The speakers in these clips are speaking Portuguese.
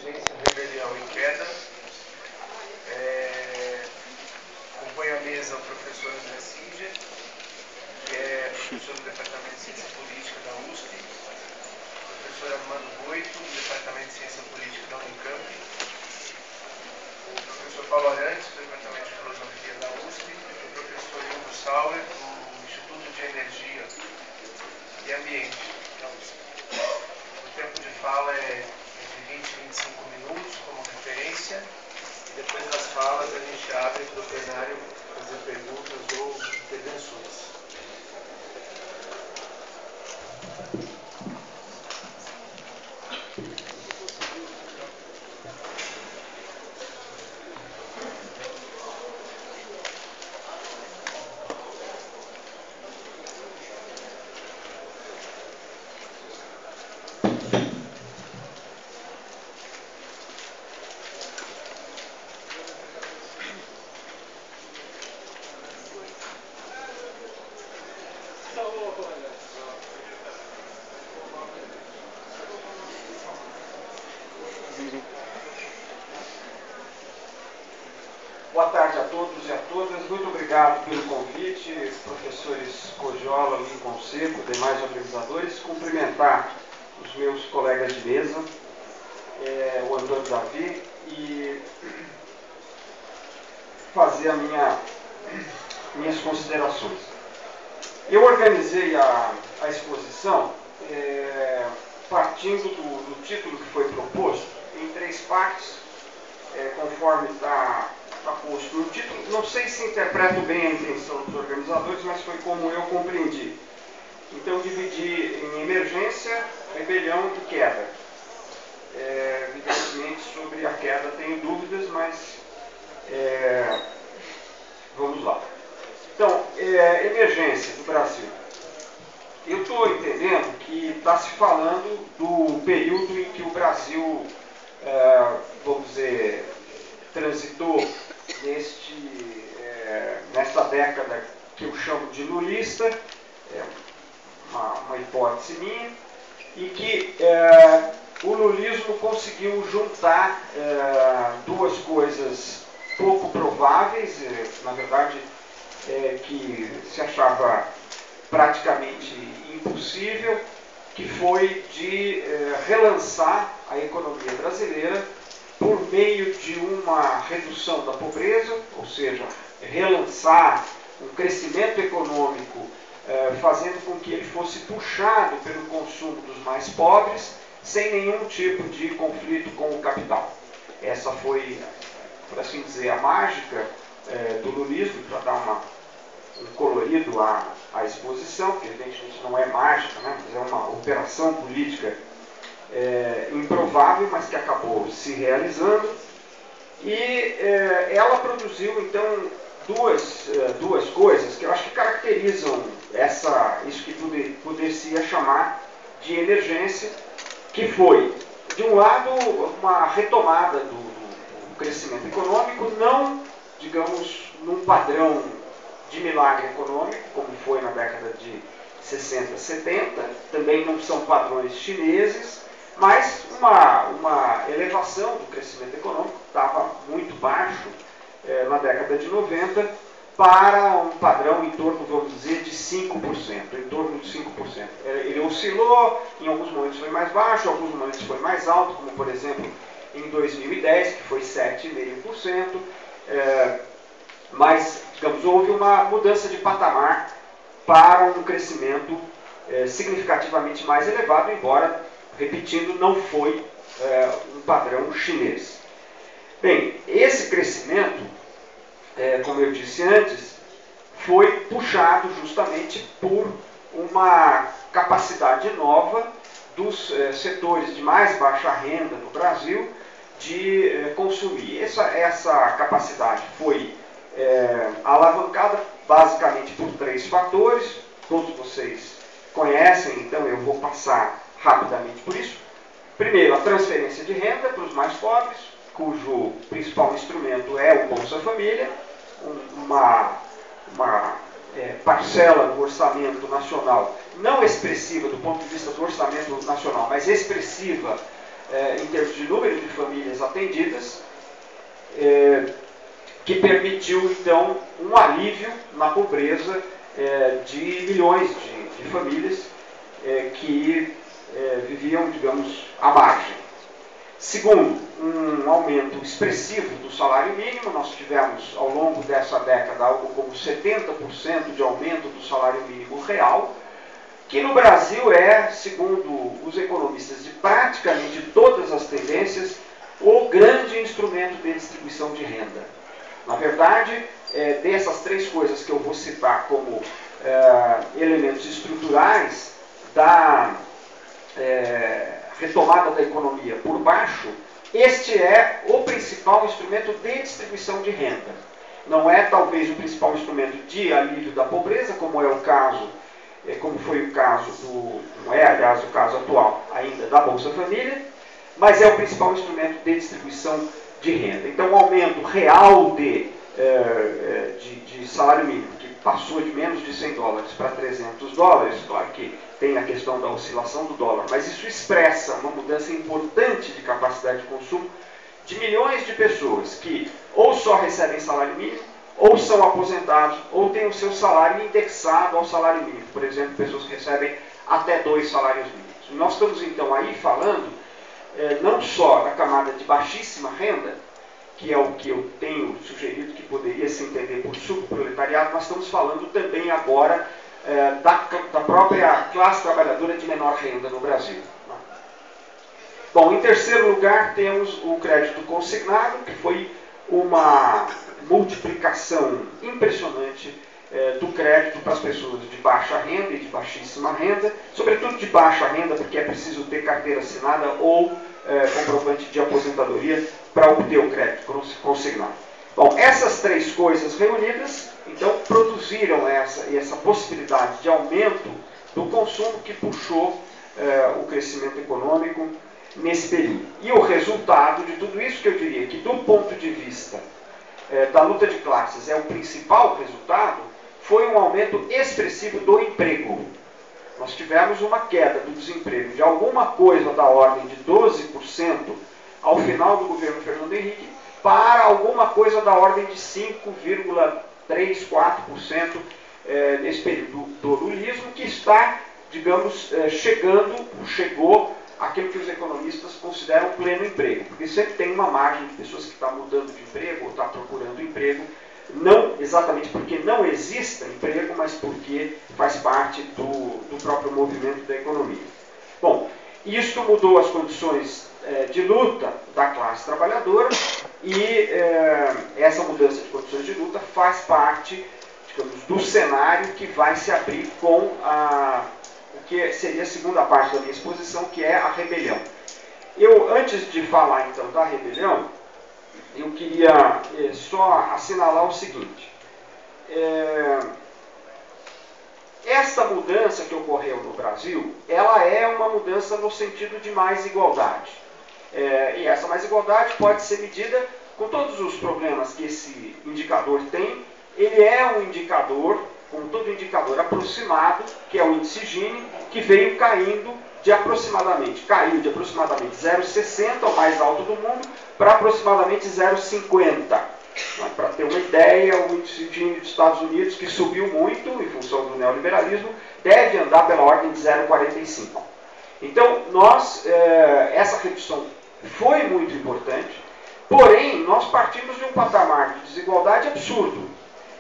Emergência, Rebelião e Queda. Acompanha a mesa o professor André Singer, que é professor do Departamento de Ciência Política da USP, o professor Armando Boito, do Departamento de Ciência Política da Unicamp, o professor Paulo Arantes, do Departamento de Filosofia da USP, e o professor Hugo Sauer, do Instituto de Energia e Ambiente da USP. O tempo de fala é de 20 a 25 minutos, como referência, e depois das falas a gente abre para o plenário fazer perguntas ou intervenções. Boa tarde a todos e a todas. Muito obrigado pelo convite, professores Cogiola, Lincoln Seco, demais organizadores. Cumprimentar os meus colegas de mesa, o Antônio Davi, e fazer minhas considerações. Eu organizei a exposição partindo do título que foi proposto em 3 partes, conforme está posto no título. Não sei se interpreto bem a intenção dos organizadores, mas foi como eu compreendi. Então, dividi em emergência, rebelião e queda. Evidentemente, sobre a queda tenho dúvidas, mas vamos lá. Então, emergência do Brasil. Eu estou entendendo que está se falando do período em que o Brasil, vamos dizer, transitou nesta década que eu chamo de lulista, uma hipótese minha, e que o lulismo conseguiu juntar 2 coisas pouco prováveis, na verdade, que se achava praticamente impossível, que foi de relançar a economia brasileira por meio de uma redução da pobreza, ou seja, relançar um crescimento econômico, fazendo com que ele fosse puxado pelo consumo dos mais pobres, sem nenhum tipo de conflito com o capital. Essa foi, por assim dizer, a mágica do lulismo, para dar um colorido à exposição, que evidentemente não é mágica, né, mas é uma operação política improvável, mas que acabou se realizando. E ela produziu, então, duas coisas que eu acho que caracterizam isso que poderia chamar de emergência, que foi, de um lado, uma retomada do crescimento econômico, não, digamos, num padrão de milagre econômico, como foi na década de 60, 70, também não são padrões chineses, mas uma elevação do crescimento econômico, estava muito baixo na década de 90, para um padrão em torno, vamos dizer, de 5%, em torno de 5%. Ele oscilou, em alguns momentos foi mais baixo, em alguns momentos foi mais alto, como por exemplo em 2010, que foi 7,5%, mas, digamos, houve uma mudança de patamar para um crescimento significativamente mais elevado, embora, repetindo, não foi um padrão chinês. Bem, esse crescimento, como eu disse antes, foi puxado justamente por uma capacidade nova dos setores de mais baixa renda no Brasil de consumir. Essa capacidade foi alavancada basicamente por 3 fatores, todos vocês conhecem, então eu vou passar rapidamente por isso. Primeiro, a transferência de renda para os mais pobres, cujo principal instrumento é o Bolsa Família, uma parcela do orçamento nacional, não expressiva do ponto de vista do orçamento nacional, mas expressiva em termos de número de famílias atendidas, que permitiu, então, um alívio na pobreza de milhões de famílias que viviam, digamos, à margem. Segundo, um aumento expressivo do salário mínimo. Nós tivemos, ao longo dessa década, algo como 70% de aumento do salário mínimo real, que no Brasil é, segundo os economistas de praticamente todas as tendências, o grande instrumento de distribuição de renda. Na verdade, dessas três coisas que eu vou citar como elementos estruturais da retomada da economia por baixo, este é o principal instrumento de distribuição de renda. Não é talvez o principal instrumento de alívio da pobreza, como é o caso, como foi o caso não é, aliás, o caso atual ainda da Bolsa Família, mas é o principal instrumento de distribuição de renda. Então, o aumento real de salário mínimo, que passou de menos de $100 para $300, claro que tem a questão da oscilação do dólar, mas isso expressa uma mudança importante de capacidade de consumo de milhões de pessoas que ou só recebem salário mínimo, ou são aposentados, ou têm o seu salário indexado ao salário mínimo. Por exemplo, pessoas que recebem até 2 salários mínimos. Nós estamos, então, aí falando não só da camada de baixíssima renda, que é o que eu tenho sugerido que poderia se entender por subproletariado, nós estamos falando também agora da própria classe trabalhadora de menor renda no Brasil. Bom, em terceiro lugar temos o crédito consignado, que foi uma multiplicação impressionante do crédito para as pessoas de baixa renda e de baixíssima renda, sobretudo de baixa renda, porque é preciso ter carteira assinada ou comprovante de aposentadoria para obter o crédito consignado. Bom, essas três coisas reunidas, então, produziram essa possibilidade de aumento do consumo que puxou o crescimento econômico nesse período. E o resultado de tudo isso, que eu diria que, do ponto de vista da luta de classes, é o principal resultado, foi um aumento expressivo do emprego. Nós tivemos uma queda do desemprego de alguma coisa da ordem de 12% ao final do governo Fernando Henrique, para alguma coisa da ordem de 5,3%, 4% nesse período do lulismo, que está, digamos, chegou àquilo que os economistas consideram pleno emprego, porque sempre tem uma margem de pessoas que estão mudando de emprego ou estão procurando emprego, não exatamente porque não exista emprego, mas porque faz parte do próprio movimento da economia. Bom, isto mudou as condições de luta da classe trabalhadora e essa mudança de condições de luta faz parte, digamos, do cenário que vai se abrir com o que seria a segunda parte da minha exposição, que é a rebelião. Antes de falar então da rebelião, eu queria só assinalar o seguinte. Essa mudança que ocorreu no Brasil, ela é uma mudança no sentido de mais igualdade. E essa mais igualdade pode ser medida com todos os problemas que esse indicador tem. Ele é um indicador, como todo indicador aproximado, que é o índice Gini, que veio caiu de aproximadamente 0,60, o mais alto do mundo, para aproximadamente 0,50. Para ter uma ideia, o índice Gini dos Estados Unidos, que subiu muito em função do neoliberalismo, deve andar pela ordem de 0,45. Então, essa redução foi muito importante, porém, nós partimos de um patamar de desigualdade absurdo.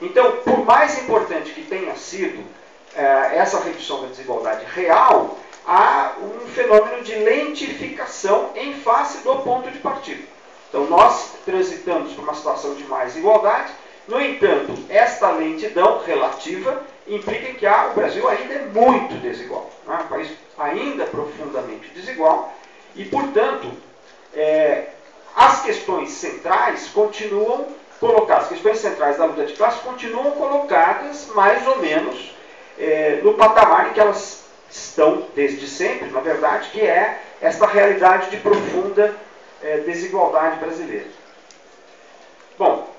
Então, por mais importante que tenha sido essa redução da desigualdade real, há um fenômeno de lentificação em face do ponto de partida. Então, nós transitamos por uma situação de mais igualdade. No entanto, esta lentidão relativa implica que o Brasil ainda é muito desigual. É um país ainda profundamente desigual e, portanto, as questões centrais continuam colocadas, as questões centrais da luta de classe continuam colocadas mais ou menos no patamar em que elas estão desde sempre, na verdade, que é esta realidade de profunda desigualdade brasileira. Bom,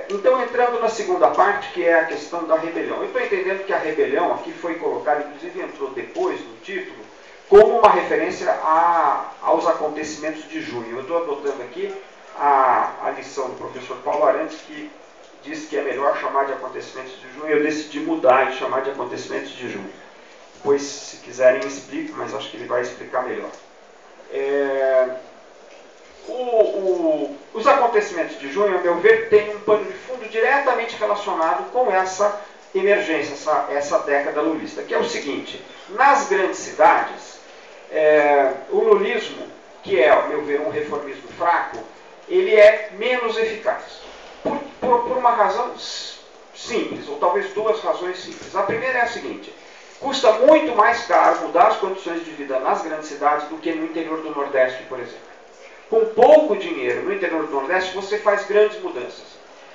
então entrando na segunda parte, que é a questão da rebelião. Eu estou entendendo que a rebelião aqui foi colocada, inclusive entrou depois no título, como uma referência aos acontecimentos de junho. Eu estou adotando aqui a lição do professor Paulo Arantes, que diz que é melhor chamar de acontecimentos de junho. Eu decidi mudar e chamar de acontecimentos de junho. Depois, se quiserem, eu explico, mas acho que ele vai explicar melhor. Os acontecimentos de junho, a meu ver, têm um pano de fundo diretamente relacionado com essa emergência, essa década lulista, que é o seguinte: nas grandes cidades, o lulismo, que é, a meu ver, um reformismo fraco, ele é menos eficaz. Por uma razão simples, ou talvez duas razões simples. A primeira é a seguinte: custa muito mais caro mudar as condições de vida nas grandes cidades do que no interior do Nordeste, por exemplo. Com pouco dinheiro no interior do Nordeste, você faz grandes mudanças.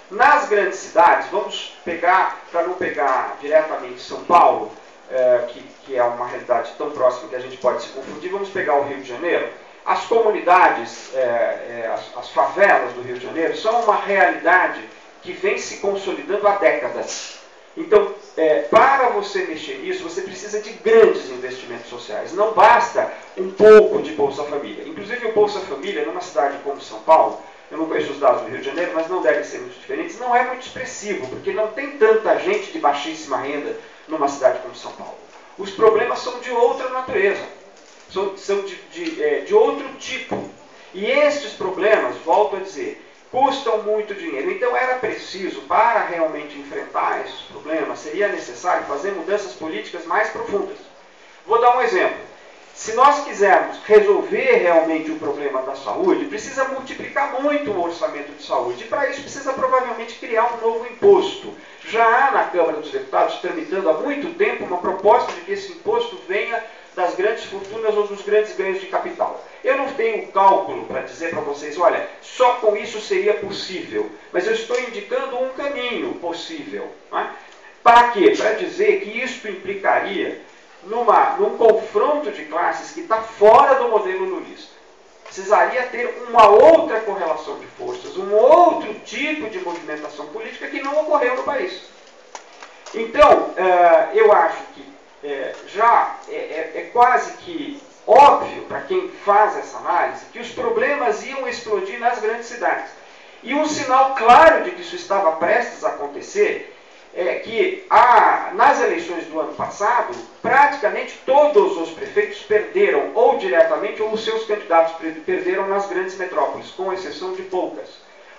Nas grandes cidades, vamos pegar, para não pegar diretamente São Paulo, que é uma realidade tão próxima que a gente pode se confundir, vamos pegar o Rio de Janeiro. As comunidades, as favelas do Rio de Janeiro, são uma realidade que vem se consolidando há décadas. Então, para você mexer nisso, você precisa de grandes investimentos sociais. Não basta um pouco de Bolsa Família. Inclusive, o Bolsa Família, numa cidade como São Paulo, eu não conheço os dados do Rio de Janeiro, mas não devem ser muito diferentes, não é muito expressivo, porque não tem tanta gente de baixíssima renda numa cidade como São Paulo. Os problemas são de outra natureza, são de outro tipo. E estes problemas, volto a dizer, custam muito dinheiro. Então era preciso, para realmente enfrentar esses problemas, seria necessário fazer mudanças políticas mais profundas. Vou dar um exemplo. Se nós quisermos resolver realmente o problema da saúde, precisa multiplicar muito o orçamento de saúde. E para isso precisa provavelmente criar um novo imposto. Já há na Câmara dos Deputados, tramitando há muito tempo, uma proposta de que esse imposto venha das grandes fortunas ou dos grandes ganhos de capital. Eu não tenho cálculo para dizer para vocês, olha, só com isso seria possível. Mas eu estou indicando um caminho possível. Não é? Para quê? Para dizer que isso implicaria num confronto de classes que está fora do modelo lulista. Precisaria ter uma outra correlação de forças, um outro tipo de movimentação política que não ocorreu no país. Então, eu acho que já é quase que óbvio para quem faz essa análise que os problemas iam explodir nas grandes cidades. E um sinal claro de que isso estava prestes a acontecer é que nas eleições do ano passado, praticamente todos os prefeitos perderam, ou diretamente, ou os seus candidatos perderam nas grandes metrópoles, com exceção de poucas.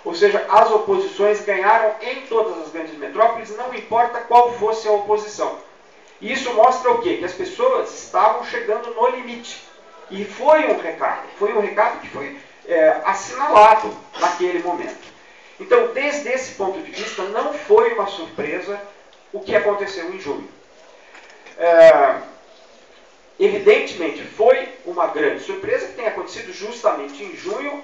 Ou seja, as oposições ganharam em todas as grandes metrópoles, não importa qual fosse a oposição. E isso mostra o quê? Que as pessoas estavam chegando no limite. E foi um recado que foi assinalado naquele momento. Então, desde esse ponto de vista, não foi uma surpresa o que aconteceu em junho. Evidentemente, foi uma grande surpresa que tem acontecido justamente em junho.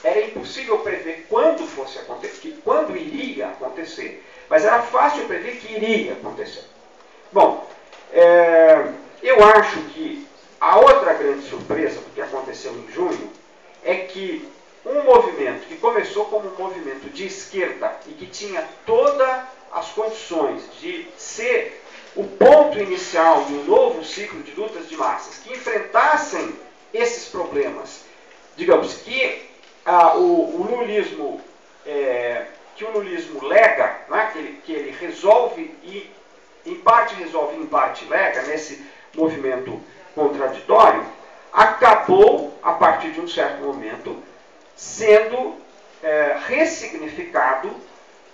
Era impossível prever quando fosse acontecer, quando iria acontecer, mas era fácil prever que iria acontecer. Bom, eu acho que a outra grande surpresa do que aconteceu em junho é que um movimento que começou como um movimento de esquerda e que tinha todas as condições de ser o ponto inicial de um novo ciclo de lutas de massas que enfrentassem esses problemas, digamos que o lulismo lega, né, que ele resolve e em parte resolve e em parte lega nesse movimento contraditório, acabou, a partir de um certo momento, sendo ressignificado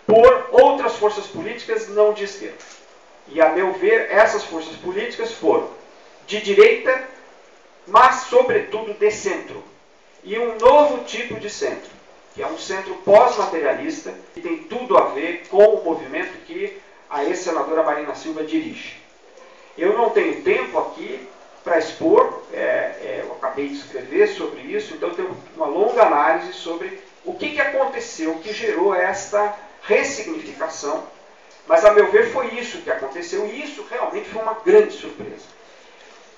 por outras forças políticas não de esquerda. E, a meu ver, essas forças políticas foram de direita, mas, sobretudo, de centro. E um novo tipo de centro, que é um centro pós-materialista, que tem tudo a ver com o movimento que a ex-senadora Marina Silva dirige. Eu não tenho tempo aqui para expor, eu acabei de escrever sobre isso, então eu tenho uma longa análise sobre o que aconteceu, o que gerou esta ressignificação, mas a meu ver foi isso que aconteceu, e isso realmente foi uma grande surpresa.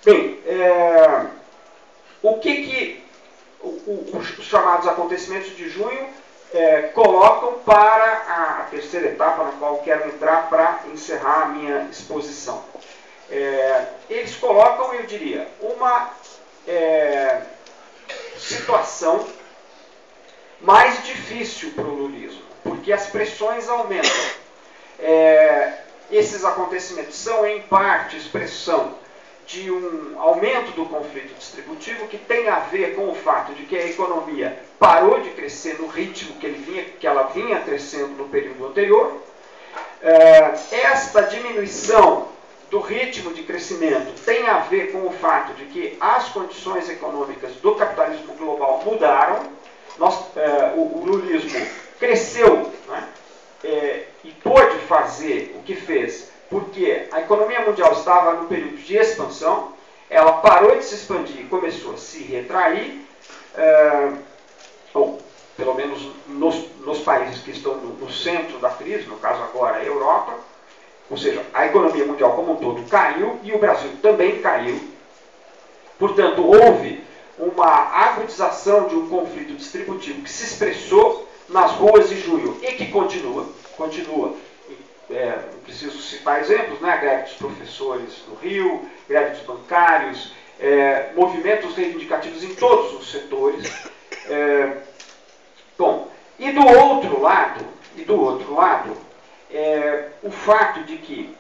Bem, os chamados acontecimentos de junho colocam para a terceira etapa na qual quero entrar para encerrar a minha exposição. Eles colocam, eu diria, situação mais difícil para o lulismo, porque as pressões aumentam. Esses acontecimentos são, em parte, expressão de um aumento do conflito distributivo que tem a ver com o fato de que a economia parou de crescer no ritmo que ela vinha crescendo no período anterior. Esta diminuição do ritmo de crescimento tem a ver com o fato de que as condições econômicas do capitalismo global mudaram. O lulismo cresceu, né, e pôde fazer o que fez, porque a economia mundial estava no período de expansão, ela parou de se expandir e começou a se retrair, ou pelo menos nos países que estão no centro da crise, no caso agora a Europa, ou seja, a economia mundial como um todo caiu e o Brasil também caiu. Portanto, houve uma agudização de um conflito distributivo que se expressou nas ruas de junho e que continua. Não preciso citar exemplos, né? A greve dos professores no Rio, greve dos bancários, movimentos reivindicativos em todos os setores. E do outro lado, o fato de que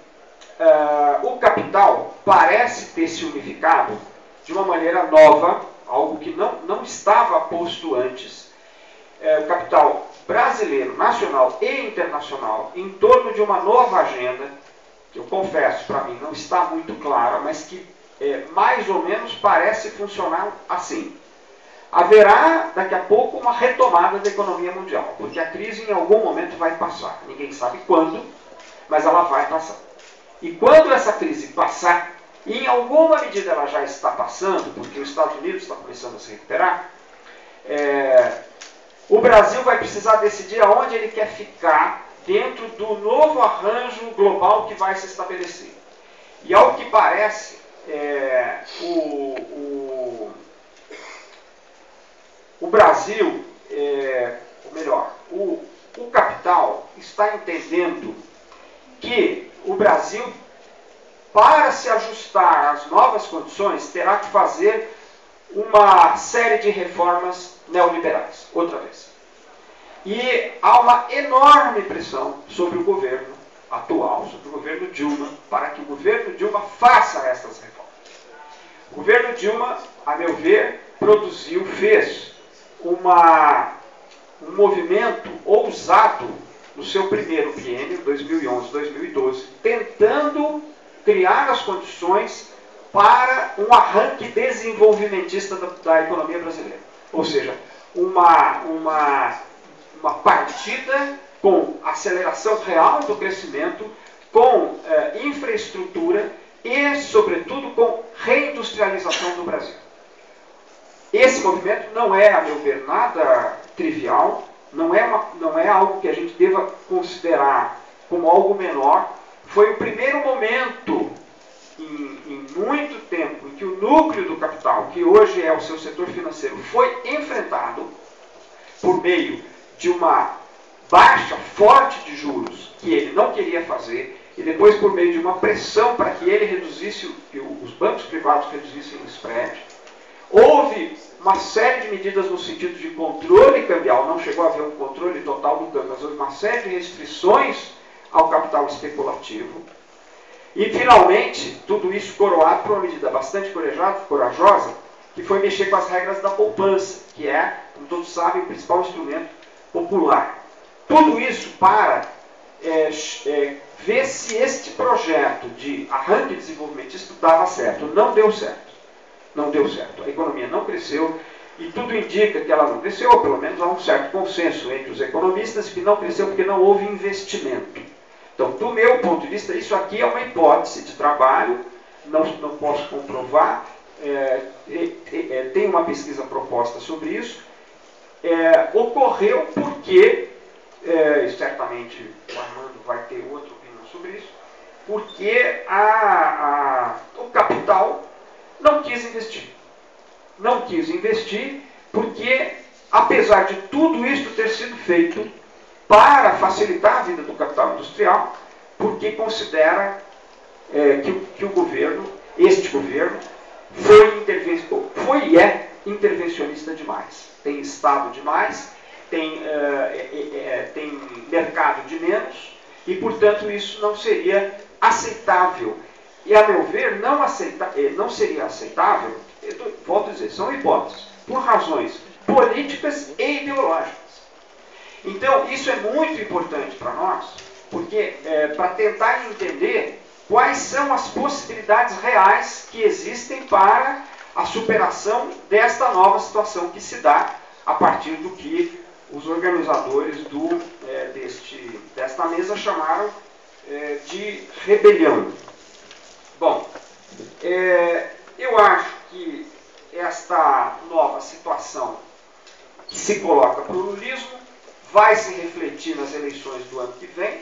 o capital parece ter se unificado de uma maneira nova, algo que não estava posto antes. O capital brasileiro, nacional e internacional, em torno de uma nova agenda, que eu confesso, para mim, não está muito clara, mas que mais ou menos parece funcionar assim. Haverá, daqui a pouco, uma retomada da economia mundial, porque a crise em algum momento vai passar. Ninguém sabe quando, mas ela vai passar. E quando essa crise passar, e em alguma medida ela já está passando, porque os Estados Unidos está começando a se recuperar, o Brasil vai precisar decidir aonde ele quer ficar dentro do novo arranjo global que vai se estabelecer. E ao que parece, o Brasil, ou melhor, o capital está entendendo que o Brasil, para se ajustar às novas condições, terá que fazer uma série de reformas neoliberais, outra vez. E há uma enorme pressão sobre o governo atual, sobre o governo Dilma, para que o governo Dilma faça essas reformas. O governo Dilma, a meu ver, fez um movimento ousado no seu primeiro biênio, 2011-2012, tentando criar as condições para um arranque desenvolvimentista da economia brasileira. Ou seja, uma partida com aceleração real do crescimento, com infraestrutura e, sobretudo, com reindustrialização do Brasil. Esse movimento não é, a meu ver, nada trivial, não é algo que a gente deva considerar como algo menor. Foi o primeiro momento em muito tempo em que o núcleo do capital, que hoje é o seu setor financeiro, foi enfrentado por meio de uma baixa forte de juros que ele não queria fazer, e depois por meio de uma pressão para que ele reduzisse, que os bancos privados reduzissem o spread. Houve uma série de medidas no sentido de controle cambial, não chegou a haver um controle total do câmbio, mas houve uma série de restrições ao capital especulativo. E, finalmente, tudo isso coroado por uma medida bastante corajosa, que foi mexer com as regras da poupança, que é, como todos sabem, o principal instrumento popular. Tudo isso para ver se este projeto de arranque desenvolvimentista dava certo. Não deu certo. Não deu certo. A economia não cresceu, e tudo indica que ela não cresceu, ou pelo menos há um certo consenso entre os economistas que não cresceu porque não houve investimento. Então, do meu ponto de vista, isso aqui é uma hipótese de trabalho, não posso comprovar, tem uma pesquisa proposta sobre isso. Ocorreu porque, certamente o Armando vai ter outra opinião sobre isso, porque o capital não quis investir. Não quis investir porque, apesar de tudo isso ter sido feito para facilitar a vida do capital industrial, porque considera que o governo, este governo, foi e é intervencionista demais. Tem Estado demais, tem mercado de menos, e, portanto, isso não seria aceitável. E, a meu ver, não seria aceitável, volto a dizer, são hipóteses, por razões políticas e ideológicas. Então, isso é muito importante para nós, porque para tentar entender quais são as possibilidades reais que existem para a superação desta nova situação que se dá a partir do que os organizadores desta mesa chamaram de rebelião. Bom, eu acho que esta nova situação que se coloca para o lulismo vai se refletir nas eleições do ano que vem.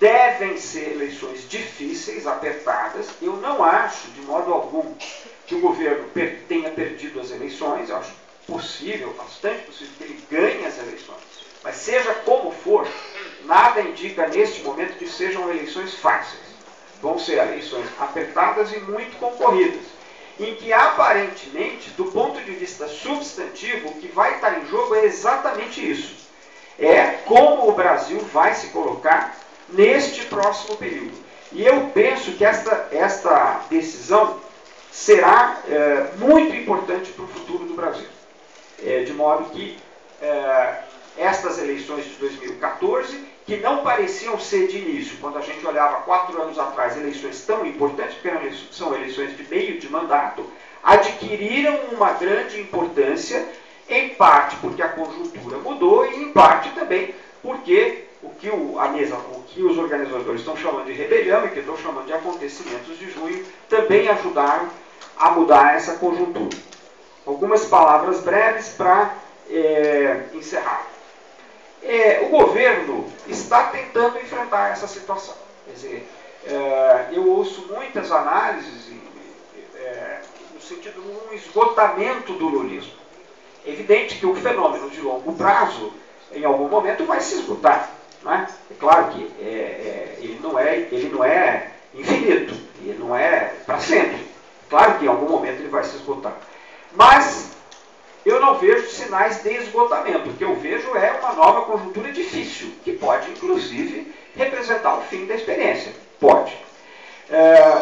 Devem ser eleições difíceis, apertadas. Eu não acho, de modo algum, que o governo tenha perdido as eleições. Eu acho possível, bastante possível, que ele ganhe as eleições. Mas seja como for, nada indica neste momento que sejam eleições fáceis. Vão ser eleições apertadas e muito concorridas, em que aparentemente, do ponto de vista substantivo, o que vai estar em jogo é exatamente isso. É como o Brasil vai se colocar neste próximo período. E eu penso que esta decisão será muito importante para o futuro do Brasil. De modo que estas eleições de 2014, que não pareciam ser de início, quando a gente olhava 4 anos atrás, eleições tão importantes, porque são eleições de meio de mandato, adquiriram uma grande importância, em parte porque a conjuntura mudou e em parte também porque o que os organizadores estão chamando de rebelião e que estão chamando de acontecimentos de junho também ajudaram a mudar essa conjuntura. Algumas palavras breves para encerrar. O governo está tentando enfrentar essa situação. Quer dizer, eu ouço muitas análises no sentido de um esgotamento do lulismo. É evidente que o fenômeno de longo prazo, em algum momento, vai se esgotar. Não é? É claro que ele não é infinito, ele não é para sempre. Claro que em algum momento ele vai se esgotar. Mas eu não vejo sinais de esgotamento. O que eu vejo é uma nova conjuntura difícil, que pode, inclusive, representar o fim da experiência. Pode.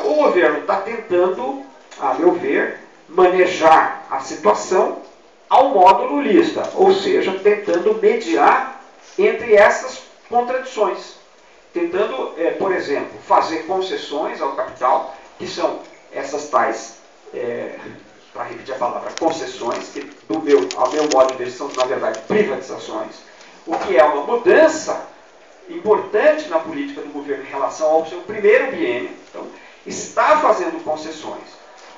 O governo está tentando, a meu ver, manejar a situação ao modo lulista, ou seja, tentando mediar entre essas contradições. Tentando, por exemplo, fazer concessões ao capital, que são essas tais, para repetir a palavra, concessões, que ao meu modo de ver são, na verdade, privatizações, o que é uma mudança importante na política do governo em relação ao seu primeiro biênio. Então, está fazendo concessões.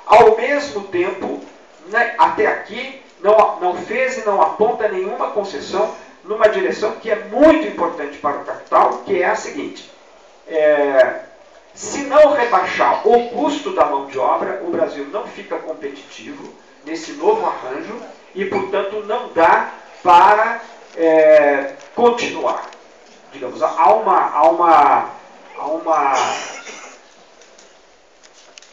Ao mesmo tempo, né, até aqui, não fez e não aponta nenhuma concessão numa direção que é muito importante para o capital, que é a seguinte: se não rebaixar o custo da mão de obra, o Brasil não fica competitivo nesse novo arranjo e, portanto, não dá para continuar. Digamos, há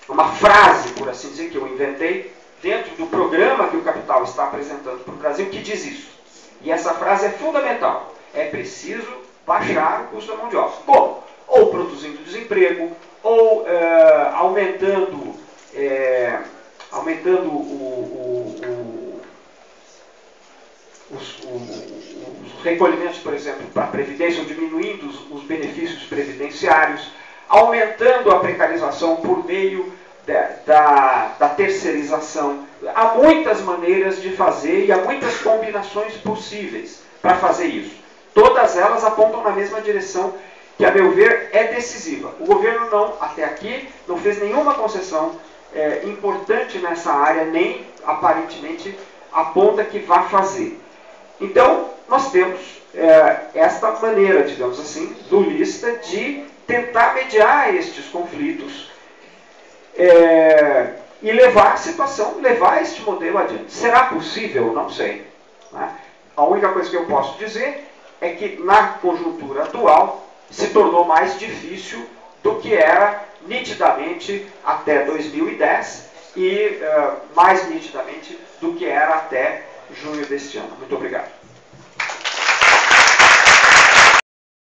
uma frase, por assim dizer, que eu inventei dentro do programa que o capital está apresentando para o Brasil, que diz isso. E essa frase é fundamental. É preciso baixar o custo da mão de obra. Como? Ou produzindo desemprego, ou aumentando os recolhimentos, por exemplo, para a Previdência, ou diminuindo os benefícios previdenciários, aumentando a precarização por meio da terceirização. Há muitas maneiras de fazer e há muitas combinações possíveis para fazer isso. Todas elas apontam na mesma direção, que, a meu ver, é decisiva. O governo até aqui, não fez nenhuma concessão importante nessa área, nem aparentemente aponta que vá fazer. Então, nós temos esta maneira, digamos assim, lulista, de tentar mediar estes conflitos e levar a situação, levar este modelo adiante. Será possível? Não sei. Né? A única coisa que eu posso dizer é que, na conjuntura atual, se tornou mais difícil do que era nitidamente até 2010, e mais nitidamente do que era até junho deste ano. Muito obrigado.